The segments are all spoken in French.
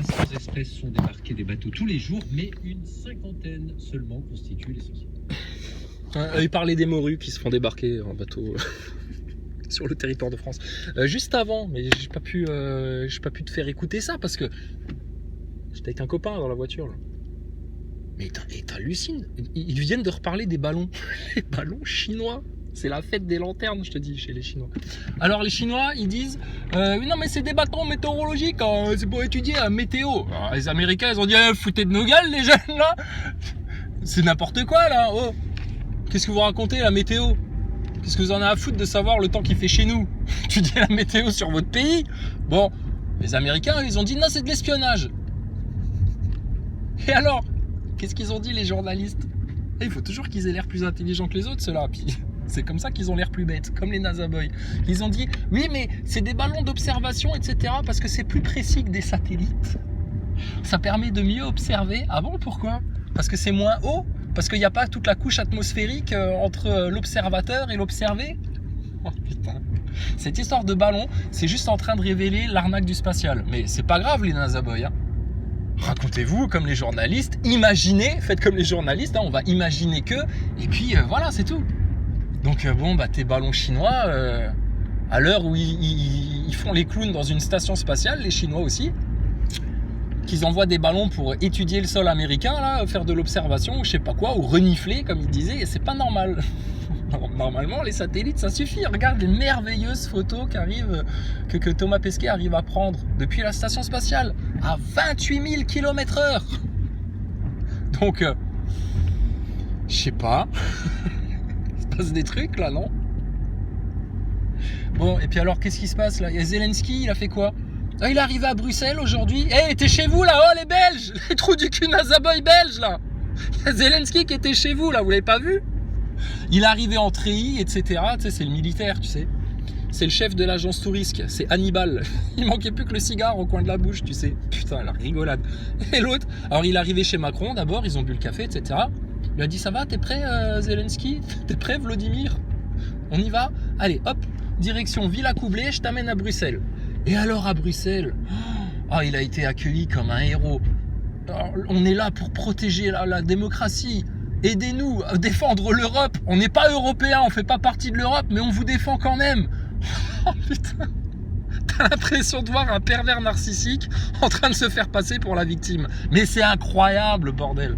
300 espèces sont débarquées des bateaux tous les jours, mais une cinquantaine seulement constituent l'essentiel. Il parlait des morues qui se font débarquer en bateau sur le territoire de France. Juste avant, mais j'ai pas pu te faire écouter ça parce que j'étais avec un copain dans la voiture là. Mais t'hallucines, ils viennent de reparler des ballons, les ballons chinois. C'est la fête des lanternes, je te dis, chez les Chinois. Alors les Chinois, ils disent non mais c'est des bâtons météorologiques, hein, c'est pour étudier la météo. Alors, les Américains, ils ont dit foutez de nos gueules les jeunes là. C'est n'importe quoi là. Oh, qu'est-ce que vous racontez la météo? Qu'est-ce que vous en avez à foutre de savoir le temps qu'il fait chez nous? Tu dis la météo sur votre pays? Bon, les Américains, ils ont dit non, c'est de l'espionnage. Et alors, qu'est-ce qu'ils ont dit les journalistes? Il faut toujours qu'ils aient l'air plus intelligents que les autres, ceux-là. Puis c'est comme ça qu'ils ont l'air plus bêtes, comme les NASA Boys. Ils ont dit oui, mais c'est des ballons d'observation, etc. Parce que c'est plus précis que des satellites. Ça permet de mieux observer. Ah bon, pourquoi? Parce que c'est moins haut? Parce qu'il n'y a pas toute la couche atmosphérique entre l'observateur et l'observé? Oh putain. Cette histoire de ballon, c'est juste en train de révéler l'arnaque du spatial. Mais c'est pas grave les NASA Boys, hein. Racontez-vous comme les journalistes, imaginez, faites comme les journalistes, hein, on va imaginer que, et puis voilà, c'est tout. Donc bon, bah tes ballons chinois, à l'heure où ils font les clowns dans une station spatiale, les Chinois aussi, qu'ils envoient des ballons pour étudier le sol américain, là, faire de l'observation, ou je sais pas quoi, ou renifler, comme ils disaient, et c'est pas normal. Normalement, les satellites, ça suffit. Regarde les merveilleuses photos que Thomas Pesquet arrive à prendre depuis la station spatiale à 28 000 km/h. Donc, je sais pas. Il se passe des trucs là, non? Bon, et puis alors, qu'est-ce qui se passe là? Il y a Zelensky, il a fait quoi? Ah, il est arrivé à Bruxelles aujourd'hui. Eh, t'es chez vous là, oh les Belges, les trous du cul NASA Boy belges là. Il y a Zelensky qui était chez vous là, vous l'avez pas vu? Il est arrivé en treillis, etc. Tu sais, c'est le militaire, tu sais. C'est le chef de l'agence Tourisque, c'est Hannibal. Il manquait plus que le cigare au coin de la bouche, tu sais. Putain, la rigolade. Et l'autre, alors il est arrivé chez Macron d'abord, ils ont bu le café, etc. Il a dit ça va, t'es prêt Zelensky? T'es prêt Vladimir? On y va? Allez, hop, direction Villa Coublé, je t'amène à Bruxelles. Et alors à Bruxelles, il a été accueilli comme un héros. Alors, on est là pour protéger la démocratie. Aidez-nous à défendre l'Europe. On n'est pas européens, on fait pas partie de l'Europe, mais on vous défend quand même. Oh putain, t'as l'impression de voir un pervers narcissique en train de se faire passer pour la victime. Mais c'est incroyable, bordel.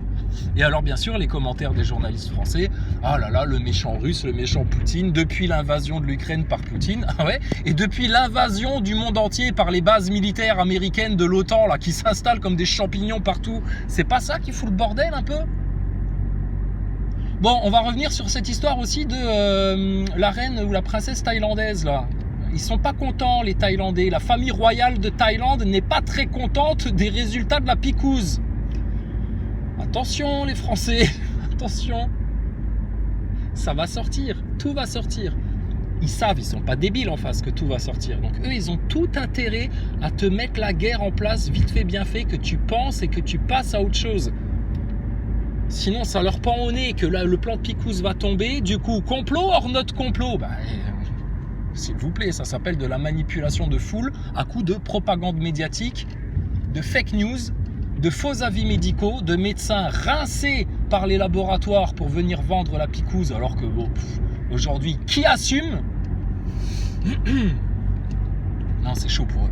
Et alors bien sûr les commentaires des journalistes français, ah là là, le méchant russe, le méchant Poutine, depuis l'invasion de l'Ukraine par Poutine, ah ouais, et depuis l'invasion du monde entier par les bases militaires américaines de l'OTAN là, qui s'installent comme des champignons partout, c'est pas ça qui fout le bordel un peu? Bon, on va revenir sur cette histoire aussi de la reine ou la princesse thaïlandaise là. Ils sont pas contents les Thaïlandais, la famille royale de Thaïlande n'est pas très contente des résultats de la picouse. Attention les Français, attention. Ça va sortir, tout va sortir. Ils savent, ils sont pas débiles en face que tout va sortir. Donc eux, ils ont tout intérêt à te mettre la guerre en place, vite fait, bien fait, que tu penses et que tu passes à autre chose. Sinon, ça leur pend au nez que là, le plan de Picouse va tomber. Du coup, complot hors notre complot. S'il vous plaît, ça s'appelle de la manipulation de foule à coup de propagande médiatique, de fake news, de faux avis médicaux, de médecins rincés par les laboratoires pour venir vendre la picouse, alors que bon, aujourd'hui, qui assume? Non, c'est chaud pour eux.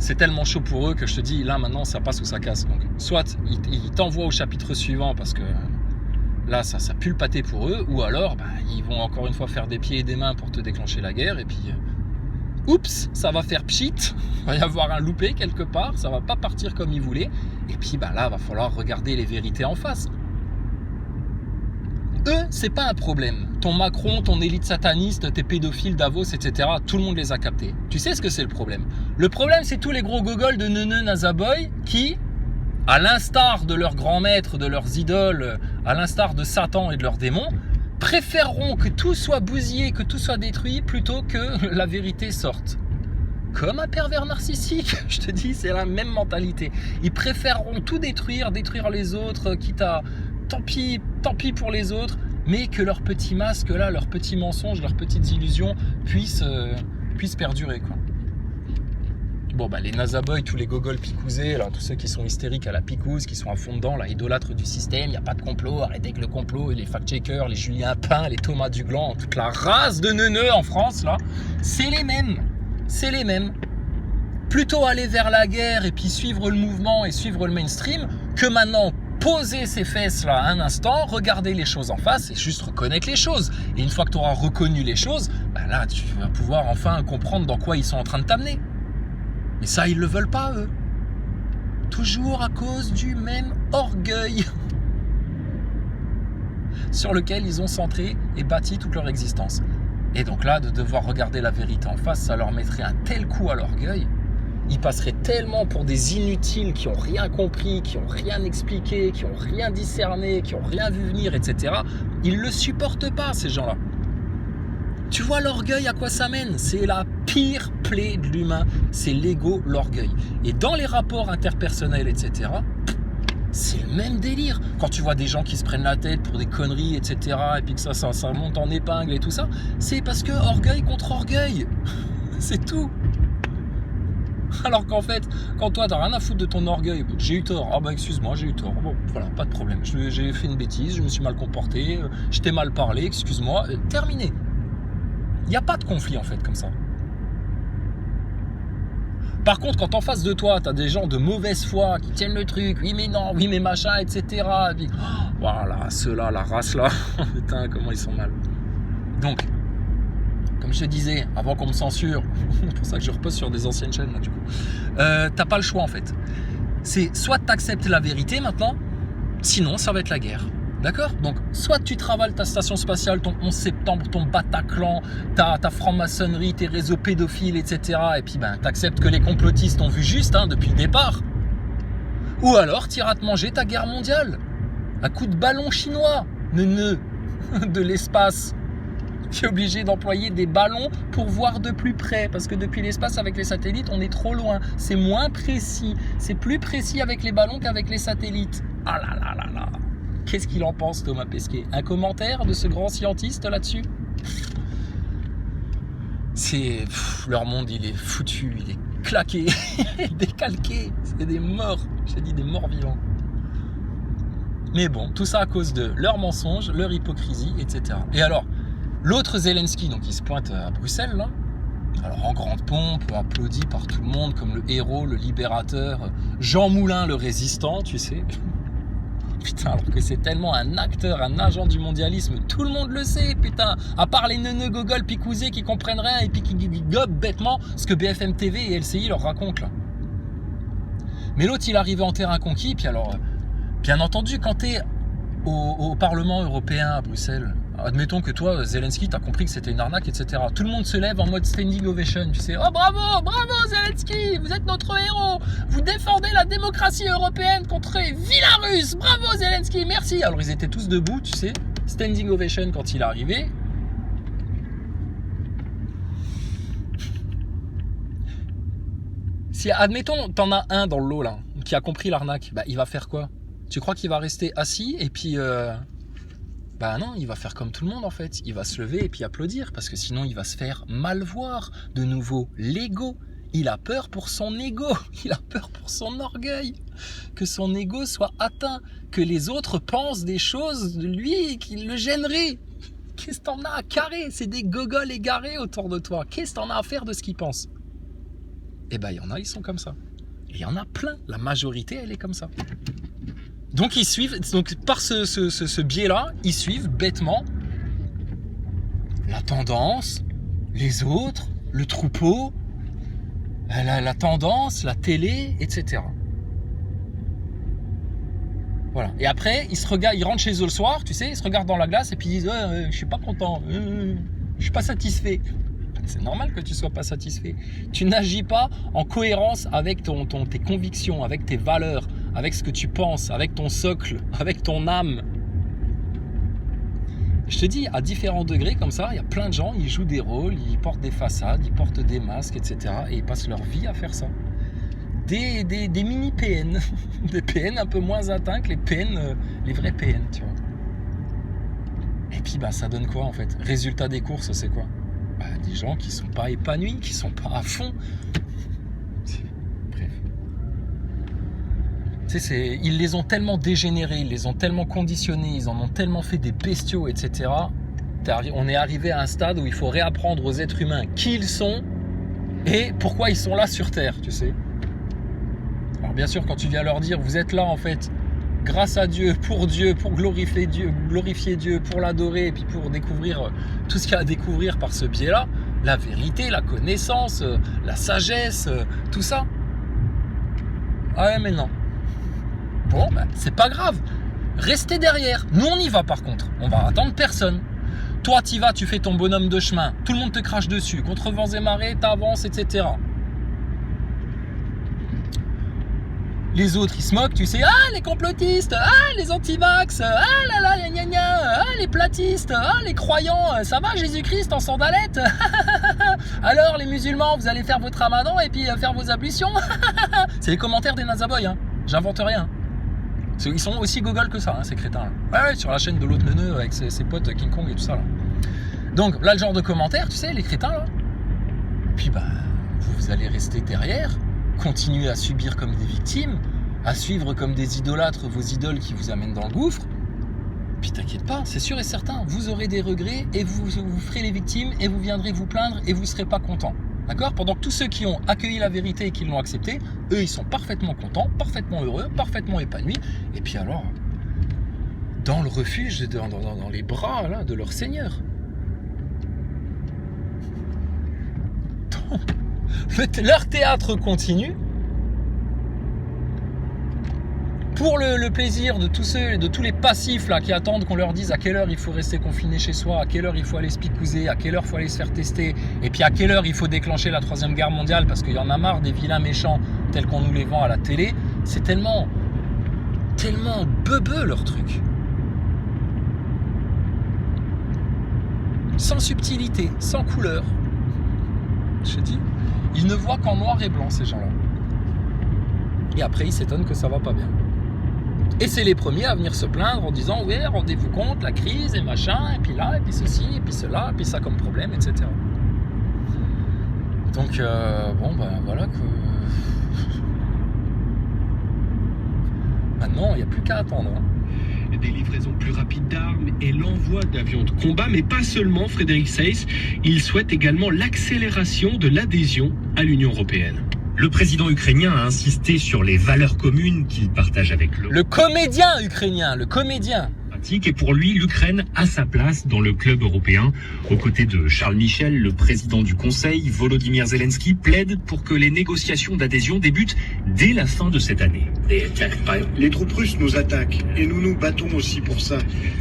C'est tellement chaud pour eux que je te dis, là maintenant, ça passe ou ça casse. Donc, soit ils t'envoient au chapitre suivant parce que là, ça pue le pâté pour eux, ou alors, ils vont encore une fois faire des pieds et des mains pour te déclencher la guerre, et puis, oups, ça va faire pchit, il va y avoir un loupé quelque part, ça va pas partir comme ils voulaient, et puis là, va falloir regarder les vérités en face. Eux, c'est pas un problème. Ton Macron, ton élite sataniste, tes pédophiles, Davos, etc., tout le monde les a captés. Tu sais ce que c'est le problème? Le problème, c'est tous les gros gogols de neuneux nazaboy qui, à l'instar de leurs grands maîtres, de leurs idoles, à l'instar de Satan et de leurs démons, préféreront que tout soit bousillé, que tout soit détruit, plutôt que la vérité sorte. Comme un pervers narcissique, je te dis, c'est la même mentalité. Ils préféreront tout détruire, détruire les autres, quitte à... Tant pis pour les autres, mais que leurs petits masques là, leurs petits mensonges, leurs petites illusions puissent perdurer, quoi. Bon, bah, les NASA boys, tous les gogols picousés, là, tous ceux qui sont hystériques à la picouse, qui sont à fond dedans, là, idolâtres du système, il n'y a pas de complot, arrêtez avec le complot, et les fact-checkers, les Julien Pain, les Thomas Duglan, toute la race de neuneux en France, là, c'est les mêmes. C'est les mêmes. Plutôt aller vers la guerre et puis suivre le mouvement et suivre le mainstream, que maintenant poser ses fesses là un instant, regarder les choses en face et juste reconnaître les choses. Et une fois que tu auras reconnu les choses, bah là, tu vas pouvoir enfin comprendre dans quoi ils sont en train de t'amener. Mais ça, ils le veulent pas, eux. Toujours à cause du même orgueil sur lequel ils ont centré et bâti toute leur existence. Et donc là, de devoir regarder la vérité en face, ça leur mettrait un tel coup à l'orgueil. Ils passeraient tellement pour des inutiles qui n'ont rien compris, qui n'ont rien expliqué, qui n'ont rien discerné, qui n'ont rien vu venir, etc. Ils ne le supportent pas, ces gens-là. Tu vois l'orgueil à quoi ça mène? C'est la pire plaie de l'humain, c'est l'ego, l'orgueil. Et dans les rapports interpersonnels, etc., c'est le même délire. Quand tu vois des gens qui se prennent la tête pour des conneries, etc., et puis que ça monte en épingle et tout ça, c'est parce que orgueil contre orgueil. C'est tout. Alors qu'en fait, quand toi t'as rien à foutre de ton orgueil, j'ai eu tort, ah bah excuse-moi, j'ai eu tort, bon voilà, pas de problème, j'ai fait une bêtise, je me suis mal comporté, je t'ai mal parlé, excuse-moi, terminé. Il n'y a pas de conflit en fait comme ça. Par contre, quand en face de toi, t'as des gens de mauvaise foi qui tiennent le truc, oui mais non, oui mais machin, etc. Et puis, voilà, ceux-là, la race là, putain, comment ils sont mal. Donc, comme je te disais, avant qu'on me censure, c'est pour ça que je repose sur des anciennes chaînes là du coup, t'as pas le choix en fait. C'est soit t'acceptes la vérité maintenant, sinon ça va être la guerre. D'accord? Donc, soit tu travailles ta station spatiale, ton 11 septembre, ton Bataclan, ta franc-maçonnerie, tes réseaux pédophiles, etc. Et puis, ben, t'acceptes que les complotistes ont vu juste depuis le départ. Ou alors, t'iras te manger ta guerre mondiale. À coup de ballon chinois, neuneu, de l'espace. Tu es obligé d'employer des ballons pour voir de plus près. Parce que depuis l'espace, avec les satellites, on est trop loin. C'est moins précis. C'est plus précis avec les ballons qu'avec les satellites. Ah là là là là. Qu'est-ce qu'il en pense, Thomas Pesquet? Un commentaire de ce grand scientiste là-dessus? C'est... leur monde, il est foutu, il est claqué, il est décalqué. C'est des morts, j'ai dit des morts vivants. Mais bon, tout ça à cause de leurs mensonges, leur hypocrisie, etc. Et alors, l'autre Zelensky, donc il se pointe à Bruxelles, là, alors en grande pompe, applaudi par tout le monde comme le héros, le libérateur, Jean Moulin, le résistant, tu sais. Putain, alors que c'est tellement un acteur, un agent du mondialisme, tout le monde le sait, putain. À part les neuneux gogols picousés qui comprennent rien et puis qui gobent bêtement ce que BFM TV et LCI leur racontent là. Mais l'autre, il arrivait en terrain conquis, puis alors, bien entendu, quand t'es au Parlement européen à Bruxelles, admettons que toi, Zelensky, t'as compris que c'était une arnaque, etc. Tout le monde se lève en mode standing ovation, tu sais. Oh bravo, bravo Zelensky, vous êtes notre héros. Vous défendez la démocratie européenne contre les vilains Russes. Bravo Zelensky, merci. Alors ils étaient tous debout, tu sais. Standing ovation quand il est arrivé. Si, admettons, t'en as un dans le lot là, qui a compris l'arnaque, bah il va faire quoi? Tu crois qu'il va rester assis et puis... Bah non, il va faire comme tout le monde en fait. Il va se lever et puis applaudir parce que sinon il va se faire mal voir. De nouveau, l'ego. Il a peur pour son ego. Il a peur pour son orgueil. Que son ego soit atteint. Que les autres pensent des choses de lui qui le gêneraient. Qu'est-ce que t'en as à carrer? C'est des gogols égarés autour de toi. Qu'est-ce que t'en as à faire de ce qu'ils pensent? Eh ben il y en a, ils sont comme ça. Et il y en a plein. La majorité, elle est comme ça. Donc ils suivent, donc par ce biais-là, ils suivent bêtement la tendance, les autres, le troupeau, la tendance, la télé, etc. Voilà. Et après, ils rentrent chez eux le soir, tu sais, ils se regardent dans la glace et puis ils disent je suis pas content, je suis pas satisfait. C'est normal que tu sois pas satisfait. Tu n'agis pas en cohérence avec tes convictions, avec tes valeurs, avec ce que tu penses, avec ton socle, avec ton âme. Je te dis, à différents degrés comme ça, il y a plein de gens, ils jouent des rôles, ils portent des façades, ils portent des masques, etc. Et ils passent leur vie à faire ça. Des mini PN, des PN un peu moins atteints que les PN, les vrais PN, tu vois. Et puis bah ça donne quoi en fait? Résultat des courses, c'est quoi? Bah, des gens qui sont pas épanouis, qui sont pas à fond. Tu sais, ils les ont tellement dégénérés, ils les ont tellement conditionnés, ils en ont tellement fait des bestiaux, etc. On est arrivé à un stade où il faut réapprendre aux êtres humains qui ils sont et pourquoi ils sont là sur Terre, tu sais. Alors bien sûr, quand tu viens leur dire, vous êtes là en fait, grâce à Dieu, pour glorifier Dieu, pour l'adorer et puis pour découvrir tout ce qu'il y a à découvrir par ce biais-là, la vérité, la connaissance, la sagesse, tout ça. Ah ouais, mais non. Bon, ben, c'est pas grave. Restez derrière. Nous, on y va par contre. On va attendre personne. Toi, t'y vas, tu fais ton bonhomme de chemin. Tout le monde te crache dessus. Contre vents et marées, t'avances, etc. Les autres, ils se moquent, tu sais. Ah, les complotistes. Ah, les anti-vax. Ah là là, gna gna. Ah, les platistes. Ah, les croyants. Ça va, Jésus-Christ en sandalette. Alors, les musulmans, vous allez faire votre ramadan et puis faire vos ablutions. C'est les commentaires des Nazaboy, hein. J'invente rien. Ils sont aussi gogol que ça, hein, ces crétins là. Ouais, sur la chaîne de l'autre neuneu avec ses potes King Kong et tout ça là. Donc là, le genre de commentaires, tu sais, les crétins là. Et puis bah, vous allez rester derrière, continuer à subir comme des victimes, à suivre comme des idolâtres vos idoles qui vous amènent dans le gouffre. Puis t'inquiète pas, c'est sûr et certain, vous aurez des regrets et vous ferez les victimes et vous viendrez vous plaindre et vous serez pas content. D'accord ? Pendant que tous ceux qui ont accueilli la vérité et qui l'ont acceptée, eux, ils sont parfaitement contents, parfaitement heureux, parfaitement épanouis. Et puis alors, dans le refuge, dans les bras là, de leur Seigneur. Donc, leur théâtre continue. Pour le plaisir de tous les passifs là, qui attendent qu'on leur dise à quelle heure il faut rester confiné chez soi, à quelle heure il faut aller se picouser, à quelle heure il faut aller se faire tester, et puis à quelle heure il faut déclencher la 3e guerre mondiale parce qu'il y en a marre des vilains méchants tels qu'on nous les vend à la télé. C'est tellement beubeux leur truc. Sans subtilité, sans couleur. Je te dis, ils ne voient qu'en noir et blanc ces gens-là. Et après ils s'étonnent que ça va pas bien. Et c'est les premiers à venir se plaindre en disant ouais, rendez-vous compte, la crise et machin, et puis là, et puis ceci, et puis cela, et puis ça comme problème, etc. Donc bon ben voilà que maintenant il n'y a plus qu'à attendre. Hein. Des livraisons plus rapides d'armes et l'envoi d'avions de combat, mais pas seulement, Frédéric Seyss, il souhaite également l'accélération de l'adhésion à l'Union européenne. Le président ukrainien a insisté sur les valeurs communes qu'il partage avec l'Europe. Le comédien ukrainien, le comédien. Et pour lui, l'Ukraine a sa place dans le club européen. Aux côtés de Charles Michel, le président du Conseil, Volodymyr Zelensky plaide pour que les négociations d'adhésion débutent dès la fin de cette année. Les troupes russes nous attaquent et nous nous battons aussi pour ça,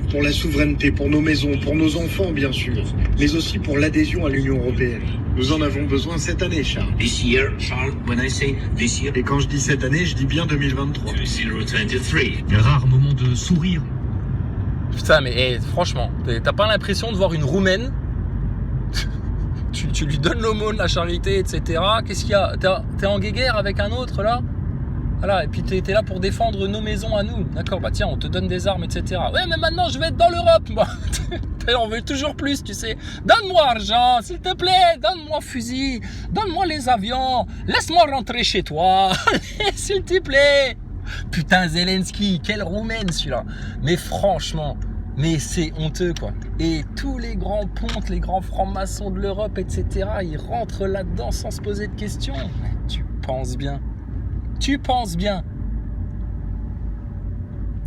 pour la souveraineté, pour nos maisons, pour nos enfants bien sûr, mais aussi pour l'adhésion à l'Union européenne. Nous en avons besoin cette année, Charles. This year, Charles, when I say this year, Et quand je dis cette année, je dis bien 2023. 2023. Rare moment de sourire. Putain, mais franchement, t'as pas l'impression de voir une Roumaine tu lui donnes l'aumône, la charité, etc. Qu'est-ce qu'il y a ? T'es en guéguerre avec un autre là ? Voilà, et puis t'es là pour défendre nos maisons à nous. D'accord, bah tiens, on te donne des armes, etc. Ouais, mais maintenant je vais être dans l'Europe, moi. On veut toujours plus, tu sais. Donne-moi argent, s'il te plaît. Donne-moi fusil. Donne-moi les avions. Laisse-moi rentrer chez toi. S'il te plaît. Putain, Zelensky, quelle Roumaine celui-là. Mais franchement, mais c'est honteux quoi. Et tous les grands pontes, les grands francs-maçons de l'Europe, etc., ils rentrent là-dedans sans se poser de questions. Mais tu penses bien. Tu penses bien.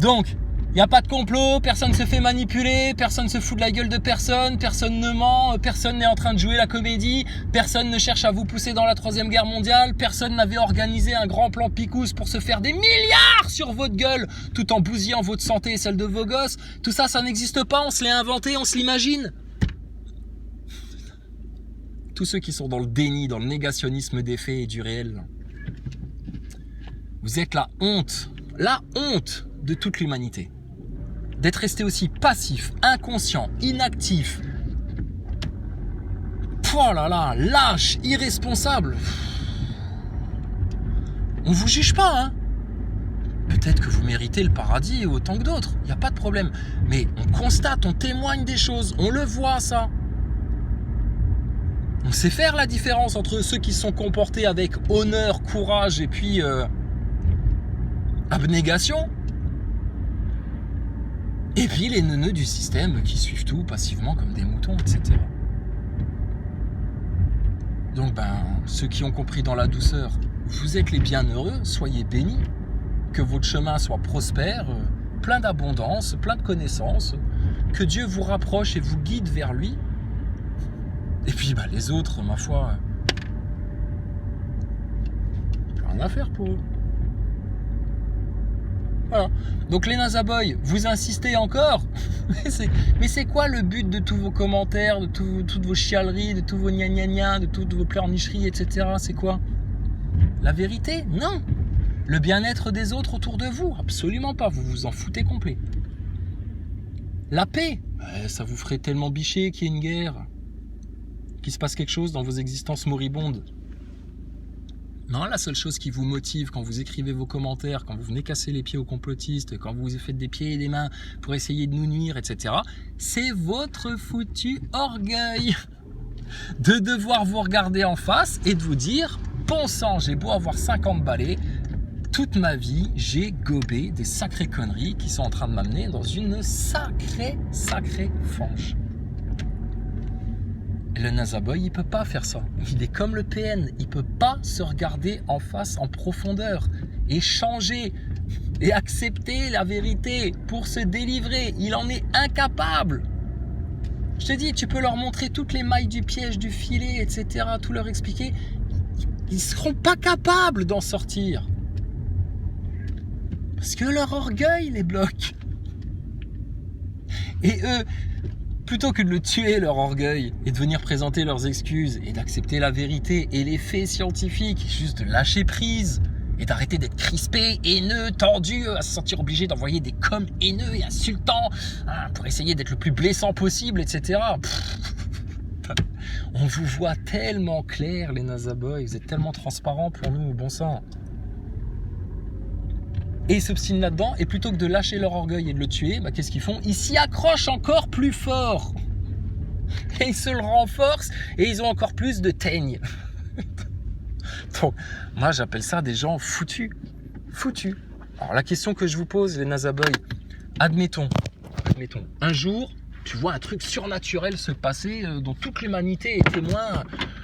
Donc, il n'y a pas de complot, personne ne se fait manipuler, personne ne se fout de la gueule de personne, personne ne ment, personne n'est en train de jouer la comédie, personne ne cherche à vous pousser dans la 3e guerre mondiale, personne n'avait organisé un grand plan picousse pour se faire des milliards sur votre gueule tout en bousillant votre santé et celle de vos gosses. Tout ça, ça n'existe pas, on se l'est inventé, on se l'imagine. Tous ceux qui sont dans le déni, dans le négationnisme des faits et du réel, vous êtes la honte de toute l'humanité. D'être resté aussi passif, inconscient, inactif. Oh là là, lâche, irresponsable. On vous juge pas, hein. Peut-être que vous méritez le paradis autant que d'autres, il n'y a pas de problème. Mais on constate, on témoigne des choses, on le voit ça. On sait faire la différence entre ceux qui se sont comportés avec honneur, courage et puis abnégation. Et puis les neuneux du système qui suivent tout passivement comme des moutons, etc. Donc ceux qui ont compris dans la douceur, vous êtes les bienheureux, soyez bénis, que votre chemin soit prospère, plein d'abondance, plein de connaissances, que Dieu vous rapproche et vous guide vers lui. Et puis les autres, ma foi, plus rien à faire pour eux. Voilà. Donc les Nazaboys, vous insistez encore. Mais c'est quoi le but de tous vos commentaires, de toutes vos chialeries, de tous vos gna-gna-gna, de toutes vos pleurnicheries, etc. C'est quoi? La vérité? Non. Le bien-être des autres autour de vous? Absolument pas, vous vous en foutez complet. La paix? Ça vous ferait tellement bicher qu'il y ait une guerre, qu'il se passe quelque chose dans vos existences moribondes. Non, la seule chose qui vous motive quand vous écrivez vos commentaires, quand vous venez casser les pieds aux complotistes, quand vous faites des pieds et des mains pour essayer de nous nuire, etc., c'est votre foutu orgueil de devoir vous regarder en face et de vous dire « Bon sang, j'ai beau avoir 50 balais, toute ma vie, j'ai gobé des sacrées conneries qui sont en train de m'amener dans une sacrée fange. » Le Nazaboy, il peut pas faire ça. Il est comme le PN. Il peut pas se regarder en face, en profondeur, et changer, et accepter la vérité pour se délivrer. Il en est incapable. Je te dis, tu peux leur montrer toutes les mailles du piège, du filet, etc., tout leur expliquer. Ils seront pas capables d'en sortir. Parce que leur orgueil les bloque. Et eux, plutôt que de le tuer, leur orgueil, et de venir présenter leurs excuses, et d'accepter la vérité et les faits scientifiques, juste de lâcher prise, et d'arrêter d'être crispé, haineux, tendu, à se sentir obligé d'envoyer des coms haineux et insultants, pour essayer d'être le plus blessant possible, etc. On vous voit tellement clair, les Nazaboys, vous êtes tellement transparents pour nous, bon sang. Et ils s'obstinent là-dedans, et plutôt que de lâcher leur orgueil et de le tuer, qu'est-ce qu'ils font? Ils s'y accrochent encore plus fort. Et ils se le renforcent, et ils ont encore plus de teigne. Donc, moi j'appelle ça des gens foutus. Foutus. Alors la question que je vous pose, les Nazaboys, admettons, un jour, tu vois un truc surnaturel se passer dont toute l'humanité est témoin.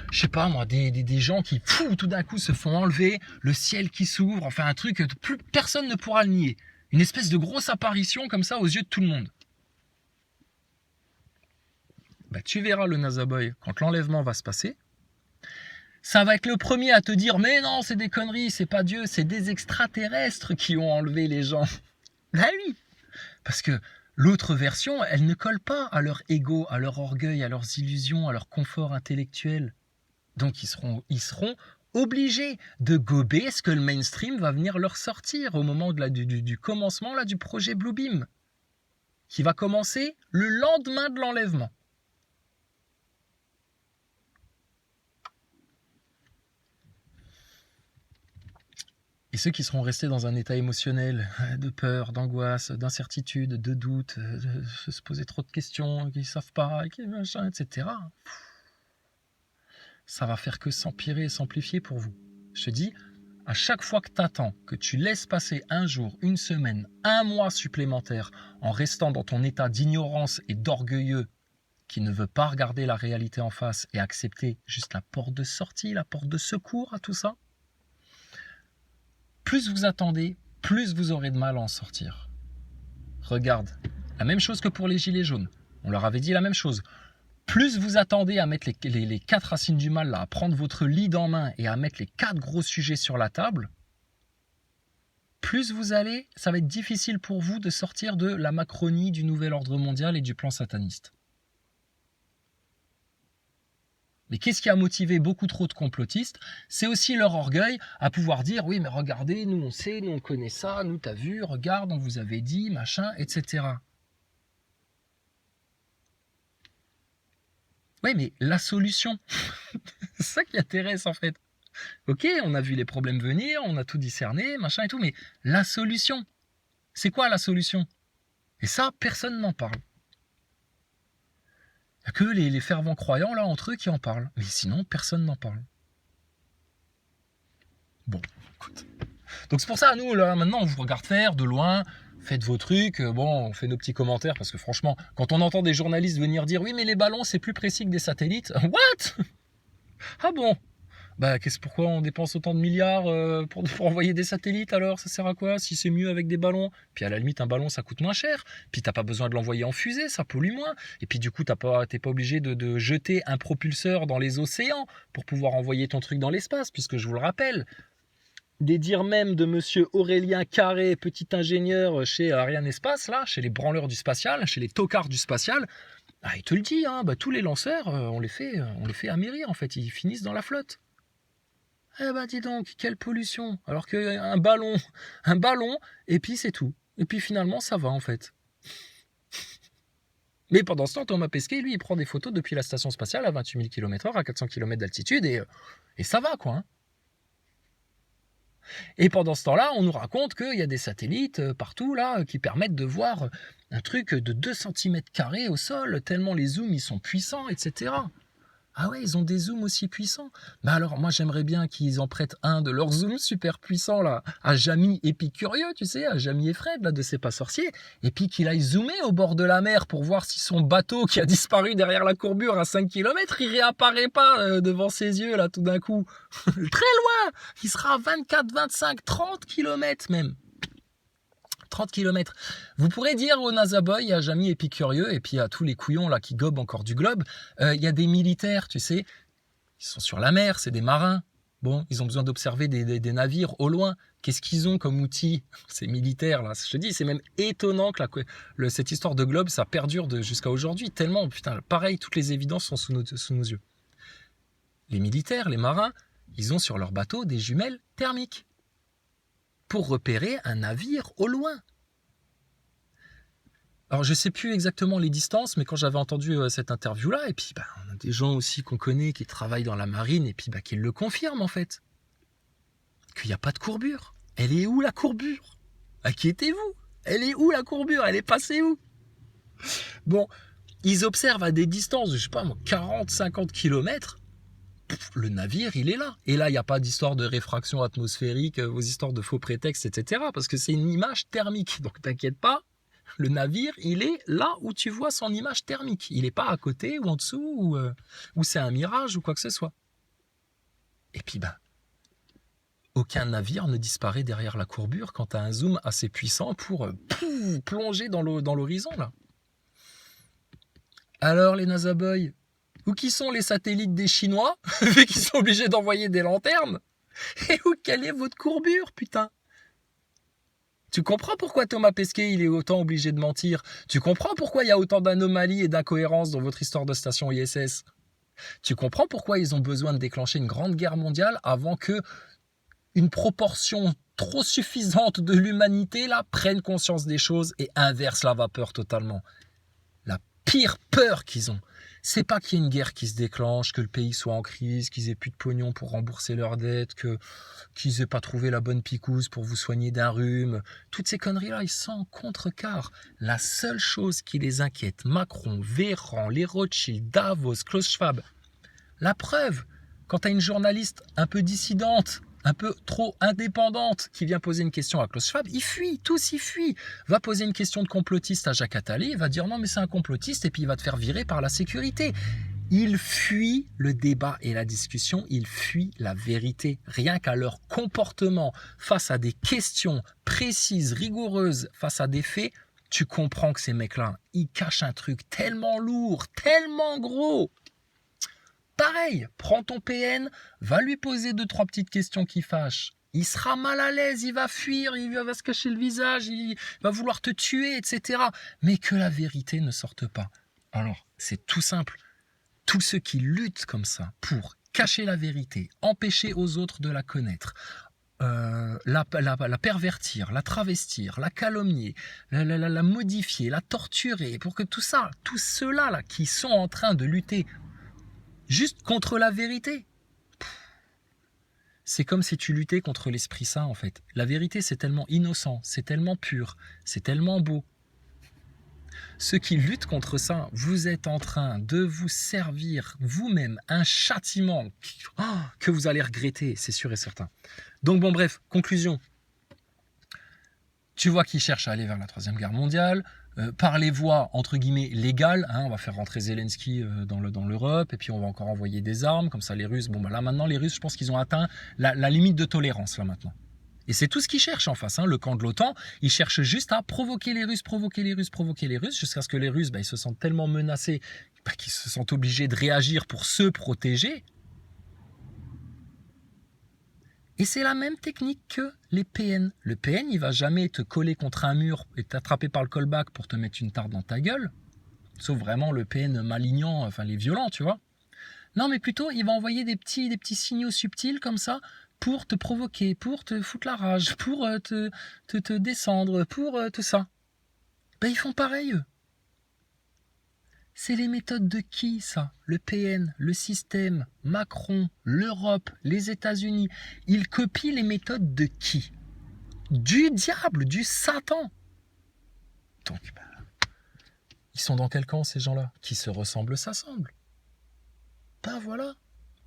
Je sais pas moi, des gens qui, tout d'un coup se font enlever, le ciel qui s'ouvre, enfin un truc que plus personne ne pourra le nier. Une espèce de grosse apparition comme ça aux yeux de tout le monde. Tu verras le Nazaboy, quand l'enlèvement va se passer, ça va être le premier à te dire « Mais non, c'est des conneries, c'est pas Dieu, c'est des extraterrestres qui ont enlevé les gens. » Oui, parce que l'autre version, elle ne colle pas à leur ego, à leur orgueil, à leurs illusions, à leur confort intellectuel. Donc ils seront obligés de gober ce que le mainstream va venir leur sortir au moment du commencement là, du projet Bluebeam, qui va commencer le lendemain de l'enlèvement. Et ceux qui seront restés dans un état émotionnel de peur, d'angoisse, d'incertitude, de doute, de se poser trop de questions, qui ne savent pas, qui machin, etc., ça va faire que s'empirer et s'amplifier pour vous. Je te dis, à chaque fois que tu attends, que tu laisses passer un jour, une semaine, un mois supplémentaire en restant dans ton état d'ignorance et d'orgueilleux qui ne veut pas regarder la réalité en face et accepter juste la porte de sortie, la porte de secours à tout ça, plus vous attendez, plus vous aurez de mal à en sortir. Regarde, la même chose que pour les gilets jaunes. On leur avait dit la même chose. Plus vous attendez à mettre les 4 racines du mal, là, à prendre votre lead en main et à mettre les 4 gros sujets sur la table, plus ça va être difficile pour vous de sortir de la Macronie, du nouvel ordre mondial et du plan sataniste. Mais qu'est-ce qui a motivé beaucoup trop de complotistes? C'est aussi leur orgueil à pouvoir dire « Oui, mais regardez, nous on sait, nous on connaît ça, nous t'as vu, regarde, on vous avait dit, machin, etc. » Oui, mais la solution, c'est ça qui intéresse en fait. Ok, on a vu les problèmes venir, on a tout discerné, machin et tout, mais la solution, c'est quoi la solution? Et ça, personne n'en parle. Il n'y a que les fervents croyants, là, entre eux, qui en parlent. Mais sinon, personne n'en parle. Bon, écoute, Donc c'est pour ça, nous, là, maintenant, on vous regarde faire de loin, faites vos trucs, bon, on fait nos petits commentaires, parce que franchement, quand on entend des journalistes venir dire « Oui, mais les ballons, c'est plus précis que des satellites », what? Ah bon? Bah, pourquoi on dépense autant de milliards pour envoyer des satellites alors? Ça sert à quoi si c'est mieux avec des ballons? Puis à la limite, un ballon, ça coûte moins cher. Puis t'as pas besoin de l'envoyer en fusée, ça pollue moins. Et puis du coup, t'es pas obligé de jeter un propulseur dans les océans pour pouvoir envoyer ton truc dans l'espace, puisque je vous le rappelle, des dires même de monsieur Aurélien Carré, petit ingénieur chez Ariane Espace, là, chez les branleurs du spatial, chez les tocards du spatial, il te le dit, hein, tous les lanceurs, on les fait amérir en fait, ils finissent dans la flotte. Eh ben dis donc, quelle pollution. Alors qu'un ballon, et puis c'est tout. Et puis finalement, ça va en fait. Mais pendant ce temps, Thomas Pesquet, lui, il prend des photos depuis la station spatiale à 28 000 km/h, à 400 km d'altitude, et ça va quoi. Hein. Et pendant ce temps-là, on nous raconte qu'il y a des satellites partout là qui permettent de voir un truc de 2 cm² au sol, tellement les zooms ils sont puissants, etc. Ah ouais, ils ont des zooms aussi puissants. Bah alors, moi, j'aimerais bien qu'ils en prêtent un de leurs zooms super puissants, là, à Jamy Épicurieux, tu sais, à Jamy et Fred, là, de C'est pas sorcier, et puis qu'il aille zoomer au bord de la mer pour voir si son bateau qui a disparu derrière la courbure à 5 km, il réapparaît pas devant ses yeux, là, tout d'un coup. Très loin. Il sera à 24, 25, 30 km même. 30 km. Vous pourrez dire aux NASA Boys, à Jamy Épicurieux, et puis à tous les couillons là qui gobent encore du globe, il y a des militaires, tu sais, ils sont sur la mer, c'est des marins. Bon, ils ont besoin d'observer des navires au loin. Qu'est-ce qu'ils ont comme outil, ces militaires là? Je te dis, c'est même étonnant que cette histoire de globe, ça perdure jusqu'à aujourd'hui. Tellement, putain, pareil, toutes les évidences sont sous nos yeux. Les militaires, les marins, ils ont sur leur bateau des jumelles thermiques pour repérer un navire au loin. Alors, je ne sais plus exactement les distances, mais quand j'avais entendu cette interview-là, et puis on a des gens aussi qu'on connaît qui travaillent dans la marine, et puis qui le confirment en fait, qu'il n'y a pas de courbure. Elle est où la courbure? Inquiétez-vous, elle est où la courbure? Elle est passée où? Bon, ils observent à des distances de, je sais pas, 40, 50 km, le navire, il est là. Et là, il n'y a pas d'histoire de réfraction atmosphérique, vos histoires de faux prétextes, etc. Parce que c'est une image thermique. Donc, t'inquiète pas, le navire, il est là où tu vois son image thermique. Il n'est pas à côté ou en dessous, ou c'est un mirage ou quoi que ce soit. Et puis, aucun navire ne disparaît derrière la courbure quand tu as un zoom assez puissant pour plonger dans l'horizon, là. Alors, les NASA Boys, où qui sont les satellites des Chinois, vu qu'ils sont obligés d'envoyer des lanternes? Et quelle est votre courbure, putain? Tu comprends pourquoi Thomas Pesquet, il est autant obligé de mentir? Tu comprends pourquoi il y a autant d'anomalies et d'incohérences dans votre histoire de station ISS? Tu comprends pourquoi ils ont besoin de déclencher une grande guerre mondiale avant que une proportion trop suffisante de l'humanité là prenne conscience des choses et inverse la vapeur totalement? La pire peur qu'ils ont, c'est pas qu'il y ait une guerre qui se déclenche, que le pays soit en crise, qu'ils aient plus de pognon pour rembourser leurs dettes, qu'ils aient pas trouvé la bonne picouse pour vous soigner d'un rhume. Toutes ces conneries-là, ils sont en contrecarre. La seule chose qui les inquiète, Macron, Véran, les Rothschild, Davos, Klaus Schwab, la preuve, quand tu as une journaliste un peu dissidente, un peu trop indépendante, qui vient poser une question à Klaus Schwab, il fuit, tous ils fuient. Va poser une question de complotiste à Jacques Attali, il va dire non mais c'est un complotiste et puis il va te faire virer par la sécurité. Il fuit le débat et la discussion, il fuit la vérité. Rien qu'à leur comportement face à des questions précises, rigoureuses, face à des faits, tu comprends que ces mecs-là, ils cachent un truc tellement lourd, tellement gros. Pareil, prends ton PN, va lui poser 2-3 petites questions qui fâchent. Il sera mal à l'aise, il va fuir, il va se cacher le visage, il va vouloir te tuer, etc. Mais que la vérité ne sorte pas. Alors, c'est tout simple. Tous ceux qui luttent comme ça pour cacher la vérité, empêcher aux autres de la connaître, la pervertir, la travestir, la calomnier, la modifier, la torturer, pour que tout ça, tous ceux-là là, qui sont en train de lutter juste contre la vérité. C'est comme si tu luttais contre l'Esprit Saint, en fait. La vérité, c'est tellement innocent, c'est tellement pur, c'est tellement beau. Ceux qui luttent contre ça, vous êtes en train de vous servir vous-même un châtiment que vous allez regretter, c'est sûr et certain. Donc bon, bref, conclusion. Tu vois qu'ils cherchent à aller vers la Troisième Guerre mondiale, par les voies, entre guillemets, légales. Hein, on va faire rentrer Zelensky dans l'Europe, et puis on va encore envoyer des armes. Comme ça, les Russes, bon, bah là, maintenant, les Russes, je pense qu'ils ont atteint la limite de tolérance, là, maintenant. Et c'est tout ce qu'ils cherchent en face. Hein. Le camp de l'OTAN, ils cherchent juste à provoquer les Russes, jusqu'à ce que les Russes, bah, ils se sentent tellement menacés qu'ils se sentent obligés de réagir pour se protéger. Et c'est la même technique que les PN. Le PN, il va jamais te coller contre un mur et t'attraper par le callback pour te mettre une tarte dans ta gueule. Sauf vraiment le PN malignant, enfin les violents, tu vois. Non, mais plutôt, il va envoyer des petits signaux subtils comme ça pour te provoquer, pour te foutre la rage, pour te descendre, pour tout ça. Ben, ils font pareil, eux. C'est les méthodes de qui, ça? Le PN, le système, Macron, l'Europe, les États-Unis. Ils copient les méthodes de qui? Du diable, du Satan. Donc, ben, ils sont dans quel camp, ces gens-là? Qui se ressemblent, s'assemblent. Ben voilà.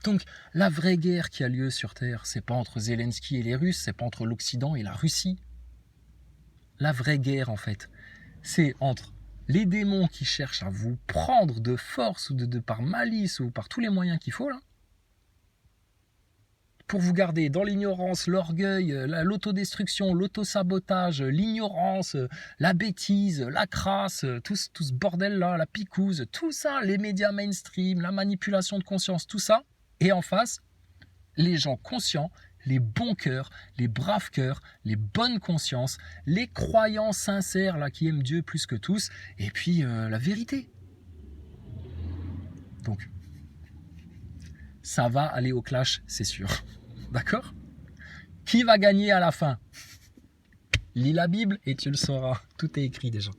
Donc, la vraie guerre qui a lieu sur Terre, c'est pas entre Zelensky et les Russes, c'est pas entre l'Occident et la Russie. La vraie guerre, en fait, c'est entre les démons qui cherchent à vous prendre de force ou par malice ou par tous les moyens qu'il faut, là, pour vous garder dans l'ignorance, l'orgueil, l'autodestruction, l'autosabotage, l'ignorance, la bêtise, la crasse, tout ce bordel-là, la picouse, tout ça, les médias mainstream, la manipulation de conscience, tout ça. Et en face, les gens conscients, les bons cœurs, les braves cœurs, les bonnes consciences, les croyants sincères là, qui aiment Dieu plus que tous, et puis la vérité. Donc, ça va aller au clash, c'est sûr. D'accord? Qui va gagner à la fin? Lis la Bible et tu le sauras. Tout est écrit déjà.